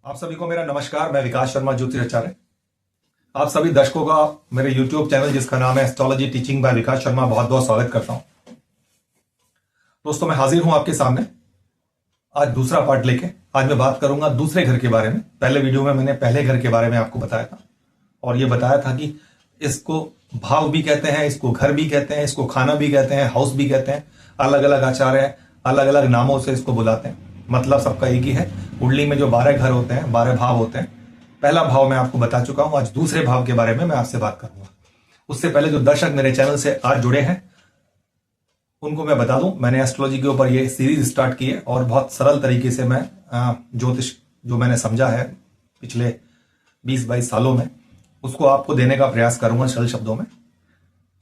आप सभी को मेरा नमस्कार। मैं विकास शर्मा, ज्योतिष आचार्य। आप सभी दर्शकों का मेरे YouTube चैनल जिसका नाम है एस्ट्रोलॉजी टीचिंग बाय विकास शर्मा, बहुत बहुत स्वागत करता हूं। दोस्तों, मैं हाजिर हूं आपके सामने आज दूसरा पार्ट लेके। आज मैं बात करूंगा दूसरे घर के बारे में। पहले वीडियो में मैंने पहले घर के बारे में आपको बताया था और ये बताया था कि इसको भाव भी कहते हैं, इसको घर भी कहते हैं, इसको खाना भी कहते हैं, हाउस भी कहते हैं। अलग अलग आचार्य अलग अलग नामों से इसको बुलाते हैं, मतलब सबका एक ही है। कुंडली में जो 12 घर होते हैं, 12 भाव होते हैं। पहला भाव मैं आपको बता चुका हूं। आज दूसरे भाव के बारे में मैं आपसे बात करूंगा। उससे पहले जो दर्शक मेरे चैनल से आज जुड़े हैं उनको मैं बता दूं, मैंने एस्ट्रोलॉजी के ऊपर ये सीरीज स्टार्ट की है और बहुत सरल तरीके से मैं ज्योतिष जो मैंने समझा है पिछले 20-22 सालों में, उसको आपको देने का प्रयास करूंगा सरल शब्दों में।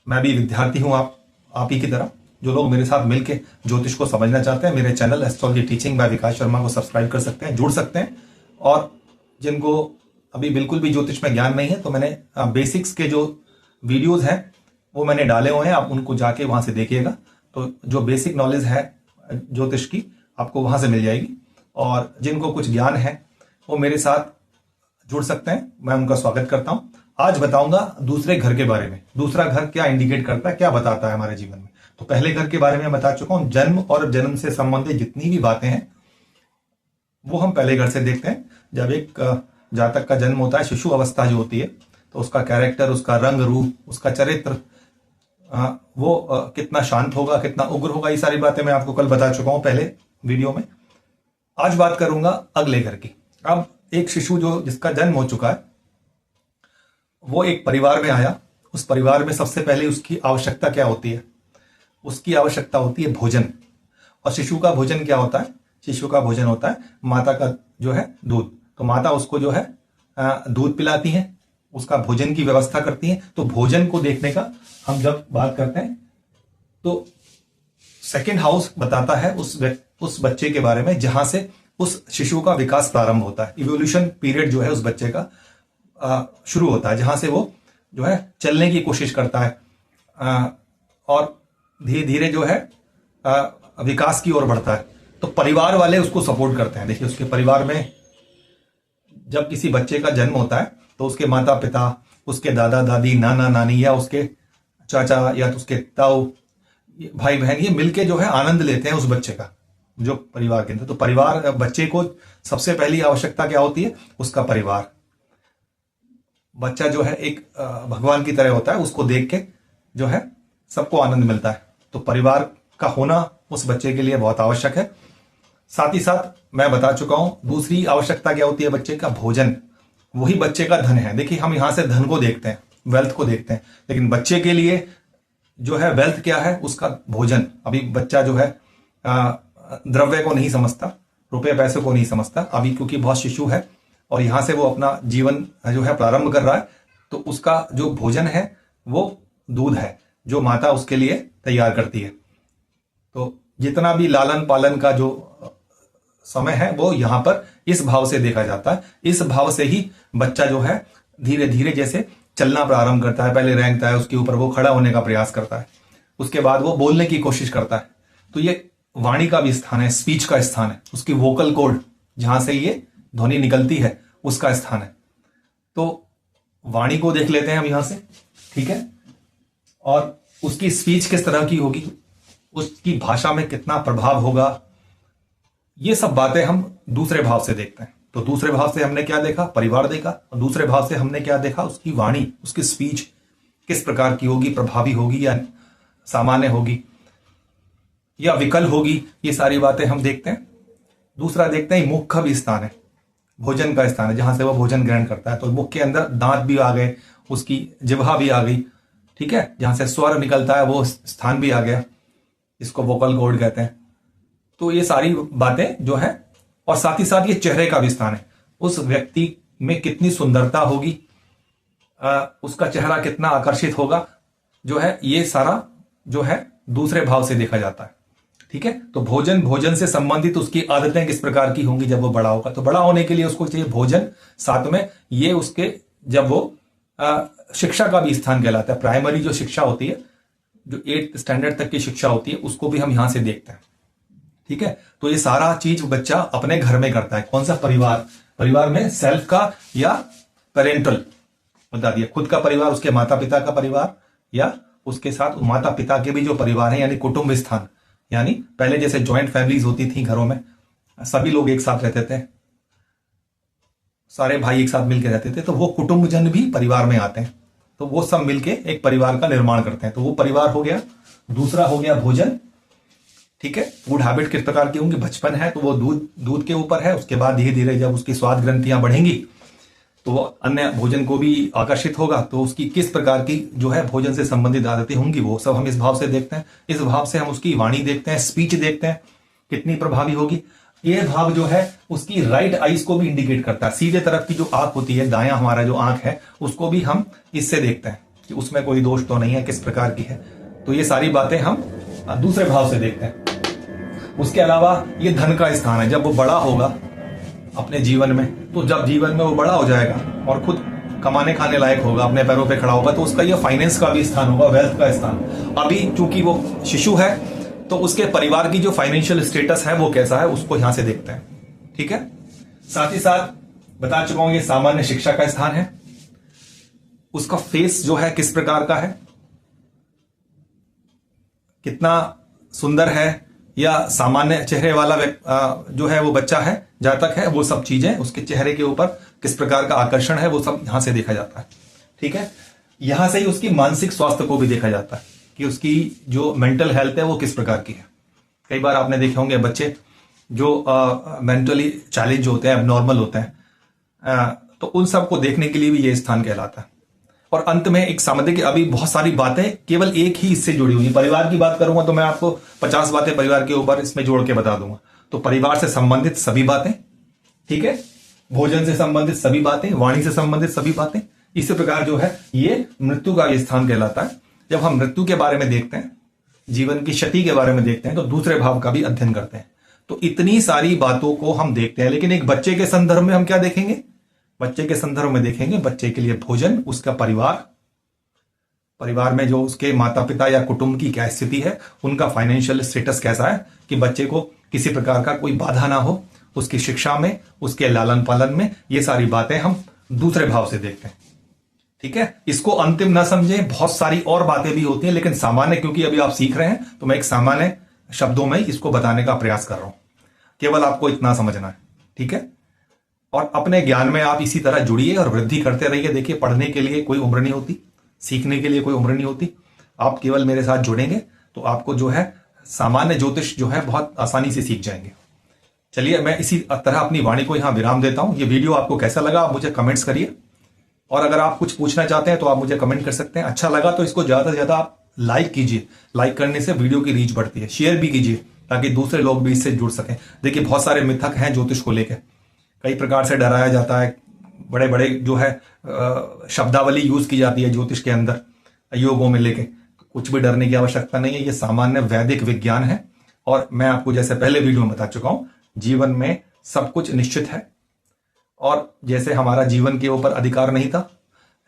मैं भी विद्यार्थी हूं आप ही की तरह। जो लोग मेरे साथ मिलकर ज्योतिष को समझना चाहते हैं, मेरे चैनल एस्ट्रोलॉजी टीचिंग बाय विकास शर्मा को सब्सक्राइब कर सकते हैं, जुड़ सकते हैं। और जिनको अभी बिल्कुल भी ज्योतिष में ज्ञान नहीं है, तो मैंने बेसिक्स के जो वीडियोस हैं वो मैंने डाले हुए हैं, आप उनको जाके वहां से देखिएगा। तो जो बेसिक नॉलेज है ज्योतिष की, आपको वहां से मिल जाएगी। और जिनको कुछ ज्ञान है वो मेरे साथ जुड़ सकते हैं, मैं उनका स्वागत करता हूं। आज बताऊंगा दूसरे घर के बारे में। दूसरा घर क्या इंडिकेट करता है, क्या बताता है हमारे जीवन में। तो पहले घर के बारे में बता चुका हूं। जन्म और जन्म से संबंधित जितनी भी बातें हैं वो हम पहले घर से देखते हैं। जब एक जातक का जन्म होता है, शिशु अवस्था जो होती है, तो उसका कैरेक्टर, उसका रंग रूप, उसका चरित्र, वो कितना शांत होगा, कितना उग्र होगा, ये सारी बातें मैं आपको कल बता चुका हूं पहले वीडियो में। आज बात करूंगा अगले घर की। अब एक शिशु जो जिसका जन्म हो चुका है, वो एक परिवार में आया। उस परिवार में सबसे पहले उसकी आवश्यकता क्या होती है? उसकी आवश्यकता होती है भोजन। और शिशु का भोजन क्या होता है? शिशु का भोजन होता है माता का जो है दूध। तो माता उसको जो है दूध पिलाती है, उसका भोजन की व्यवस्था करती है। तो भोजन को देखने का हम जब बात करते हैं तो सेकंड हाउस बताता है उस बच्चे के बारे में जहां से उस शिशु का विकास प्रारंभ होता है। इवोल्यूशन पीरियड जो है उस बच्चे का शुरू होता है, जहां से वो जो है चलने की कोशिश करता है और धीरे धीरे जो है विकास की ओर बढ़ता है। तो परिवार वाले उसको सपोर्ट करते हैं। देखिए, उसके परिवार में जब किसी बच्चे का जन्म होता है तो उसके माता पिता, उसके दादा दादी, नाना नानी, या उसके चाचा, या तो उसके ताऊ, भाई बहन, ये मिलके जो है आनंद लेते हैं उस बच्चे का, जो परिवार के अंदर। तो परिवार, बच्चे को सबसे पहली आवश्यकता क्या होती है? उसका परिवार। बच्चा जो है एक भगवान की तरह होता है, उसको देख के जो है सबको आनंद मिलता है। तो परिवार का होना उस बच्चे के लिए बहुत आवश्यक है। साथ ही साथ मैं बता चुका हूं दूसरी आवश्यकता क्या होती है बच्चे का? भोजन। वही बच्चे का धन है। देखिए, हम यहां से धन को देखते हैं, वेल्थ को देखते हैं, लेकिन बच्चे के लिए जो है वेल्थ क्या है? उसका भोजन। अभी बच्चा जो है द्रव्य को नहीं समझता, रुपये पैसे को नहीं समझता अभी, क्योंकि बहुत शिशु है और यहां से वो अपना जीवन जो है प्रारंभ कर रहा है। तो उसका जो भोजन है वो दूध है, जो माता उसके लिए तैयार करती है। तो जितना भी लालन पालन का जो समय है वो यहां पर इस भाव से देखा जाता है। इस भाव से ही बच्चा जो है धीरे धीरे जैसे चलना प्रारंभ करता है, पहले रेंगता है, उसके ऊपर वो खड़ा होने का प्रयास करता है, उसके बाद वो बोलने की कोशिश करता है। तो ये वाणी का भी स्थान है, स्पीच का स्थान है, उसकी वोकल कॉर्ड जहां से ये ध्वनि निकलती है उसका स्थान है। तो वाणी को देख लेते हैं हम यहां से, ठीक है। और उसकी स्पीच किस तरह की होगी, उसकी भाषा में कितना प्रभाव होगा, ये सब बातें हम दूसरे भाव से देखते हैं। तो दूसरे भाव से हमने क्या देखा? परिवार देखा। और दूसरे भाव से हमने क्या देखा? उसकी वाणी, उसकी स्पीच किस प्रकार की होगी, प्रभावी होगी या सामान्य होगी या विकल होगी, ये सारी बातें हम देखते हैं। दूसरा देखते हैं मुख का भी स्थान है, भोजन का स्थान है, जहां से वो भोजन ग्रहण करता है। तो मुख के अंदर दांत भी आ गए, उसकी जिह्वा भी आ गई, ठीक है, जहां से स्वर निकलता है वो स्थान भी आ गया, इसको वोकल कॉर्ड कहते हैं। तो ये सारी बातें जो है, और साथ ही साथ ये चेहरे का भी स्थान है। उस व्यक्ति में कितनी सुंदरता होगी, उसका चेहरा कितना आकर्षित होगा, जो है ये सारा जो है दूसरे भाव से देखा जाता है, ठीक है। तो भोजन से संबंधित उसकी आदतें किस प्रकार की होंगी जब वो बड़ा होगा। तो बड़ा होने के लिए उसको चाहिए भोजन, साथ में ये उसके जब वो शिक्षा का भी स्थान कहलाता है। प्राइमरी जो शिक्षा होती है, जो 8th स्टैंडर्ड तक की शिक्षा होती है, उसको भी हम यहां से देखते हैं, ठीक है। तो ये सारा चीज बच्चा अपने घर में करता है। कौन सा? परिवार। परिवार में सेल्फ का या पेरेंटल बता दिया, खुद का परिवार, उसके माता पिता का परिवार, या उसके साथ माता पिता के भी जो परिवार है यानी कुटुंब स्थान, यानी पहले जैसे जॉइंट फैमिलीज होती थी घरों में, सभी लोग एक साथ रहते थे, सारे भाई एक साथ मिलकर रहते थे, तो वो कुटुंबजन भी परिवार में आते हैं, तो वो सब मिलके एक परिवार का निर्माण करते हैं। तो वो परिवार हो गया। दूसरा हो गया भोजन, ठीक है। फूड हैबिट किस प्रकार की होंगी, बचपन है तो वो दूध के ऊपर है, उसके बाद धीरे धीरे जब उसकी स्वाद ग्रंथियां बढ़ेंगी तो वो अन्य भोजन को भी आकर्षित होगा, तो उसकी किस प्रकार की जो है भोजन से संबंधित आदतें होंगी, वो सब हम इस भाव से देखते हैं। इस भाव से हम उसकी वाणी देखते हैं, स्पीच देखते हैं कितनी प्रभावी होगी। ये भाव जो है उसकी राइट आईज को भी इंडिकेट करता है, सीधे तरफ की जो आंख होती है, दायां हमारा जो आंख है, उसको भी हम इससे देखते हैं कि उसमें कोई दोष तो नहीं है, किस प्रकार की है। तो ये सारी बातें हम दूसरे भाव से देखते हैं। उसके अलावा ये धन का स्थान है, जब वो बड़ा होगा अपने जीवन में, तो जब जीवन में वो बड़ा हो जाएगा और खुद कमाने खाने लायक होगा, अपने पैरों पे खड़ा होगा, तो उसका ये फाइनेंस का भी स्थान होगा, वेल्थ का स्थान। अभी चूंकि वो शिशु है तो उसके परिवार की जो फाइनेंशियल स्टेटस है वो कैसा है, उसको यहां से देखते हैं, ठीक है। साथ ही साथ बता चुका हूं ये सामान्य शिक्षा का स्थान है। उसका फेस जो है किस प्रकार का है, कितना सुंदर है, या सामान्य चेहरे वाला जो है वो बच्चा है, जातक है, वो सब चीजें उसके चेहरे के ऊपर किस प्रकार का आकर्षण है, वो सब यहां से देखा जाता है, ठीक है। यहां से ही उसकी मानसिक स्वास्थ्य को भी देखा जाता है कि उसकी जो मेंटल हेल्थ है वो किस प्रकार की है। कई बार आपने देखे होंगे बच्चे जो मेंटली चैलेंज होते हैं, नॉर्मल होते हैं, तो उन सबको देखने के लिए भी ये स्थान कहलाता है। और अंत में एक समझे कि अभी बहुत सारी बातें केवल एक ही इससे जुड़ी हुई। परिवार की बात करूंगा तो मैं आपको 50 बातें परिवार के ऊपर इसमें जोड़ के बता दूंगा। तो परिवार से संबंधित सभी बातें, ठीक है, भोजन से संबंधित सभी बातें, वाणी से संबंधित सभी बातें, इसी प्रकार जो है ये मृत्यु का ये स्थान कहलाता है। जब हम मृत्यु के बारे में देखते हैं, जीवन की क्षति के बारे में देखते हैं, तो दूसरे भाव का भी अध्ययन करते हैं। तो इतनी सारी बातों को हम देखते हैं, लेकिन एक बच्चे के संदर्भ में हम क्या देखेंगे, बच्चे के संदर्भ में देखेंगे बच्चे के लिए भोजन, उसका परिवार में जो उसके माता पिता या कुटुंब की क्या स्थिति है, उनका फाइनेंशियल स्टेटस कैसा है, कि बच्चे को किसी प्रकार का कोई बाधा ना हो उसकी शिक्षा में, उसके लालन पालन में। ये सारी बातें हम दूसरे भाव से देखते हैं, ठीक है। इसको अंतिम ना समझें, बहुत सारी और बातें भी होती हैं, लेकिन सामान्य, क्योंकि अभी आप सीख रहे हैं तो मैं एक सामान्य शब्दों में इसको बताने का प्रयास कर रहा हूं। केवल आपको इतना समझना है, ठीक है। और अपने ज्ञान में आप इसी तरह जुड़िए और वृद्धि करते रहिए। देखिए, पढ़ने के लिए कोई उम्र नहीं होती, सीखने के लिए कोई उम्र नहीं होती। आप केवल मेरे साथ जुड़ेंगे तो आपको जो है सामान्य ज्योतिष जो है बहुत आसानी से सीख जाएंगे। चलिए, मैं इसी तरह अपनी वाणी को यहां विराम देता हूं। ये वीडियो आपको कैसा लगा आप मुझे कमेंट्स करिए, और अगर आप कुछ पूछना चाहते हैं तो आप मुझे कमेंट कर सकते हैं। अच्छा लगा तो इसको ज्यादा से ज्यादा आप लाइक कीजिए, लाइक करने से वीडियो की रीच बढ़ती है। शेयर भी कीजिए ताकि दूसरे लोग भी इससे जुड़ सकें। देखिए, बहुत सारे मिथक हैं ज्योतिष को लेकर, कई प्रकार से डराया जाता है, बड़े बड़े जो है शब्दावली यूज की जाती है ज्योतिष के अंदर योगों में लेके। कुछ भी डरने की आवश्यकता नहीं है, ये सामान्य वैदिक विज्ञान है। और मैं आपको जैसे पहले वीडियो में बता चुका हूं, जीवन में सब कुछ निश्चित है, और जैसे हमारा जीवन के ऊपर अधिकार नहीं था,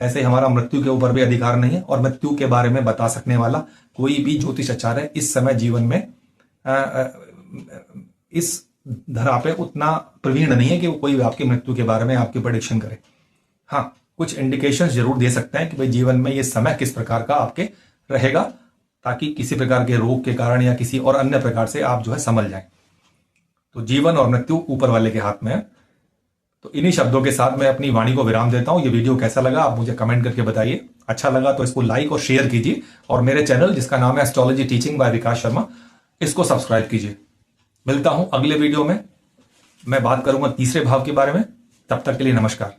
ऐसे हमारा मृत्यु के ऊपर भी अधिकार नहीं है। और मृत्यु के बारे में बता सकने वाला कोई भी ज्योतिष आचार्य इस समय जीवन में इस धरा पे उतना प्रवीण नहीं है कि वो कोई आपकी मृत्यु के बारे में आपकी प्रेडिक्शन करे। हाँ, कुछ इंडिकेशन जरूर दे सकते हैं कि भाई जीवन में ये समय किस प्रकार का आपके रहेगा, ताकि किसी प्रकार के रोग के कारण या किसी और अन्य प्रकार से आप जो है संभल जाएं। तो जीवन और मृत्यु ऊपर वाले के हाथ में है। तो इन्हीं शब्दों के साथ मैं अपनी वाणी को विराम देता हूं। ये वीडियो कैसा लगा आप मुझे कमेंट करके बताइए। अच्छा लगा तो इसको लाइक और शेयर कीजिए, और मेरे चैनल जिसका नाम है एस्ट्रोलॉजी टीचिंग बाय विकास शर्मा, इसको सब्सक्राइब कीजिए। मिलता हूं अगले वीडियो में, मैं बात करूंगा तीसरे भाव के बारे में। तब तक के लिए नमस्कार।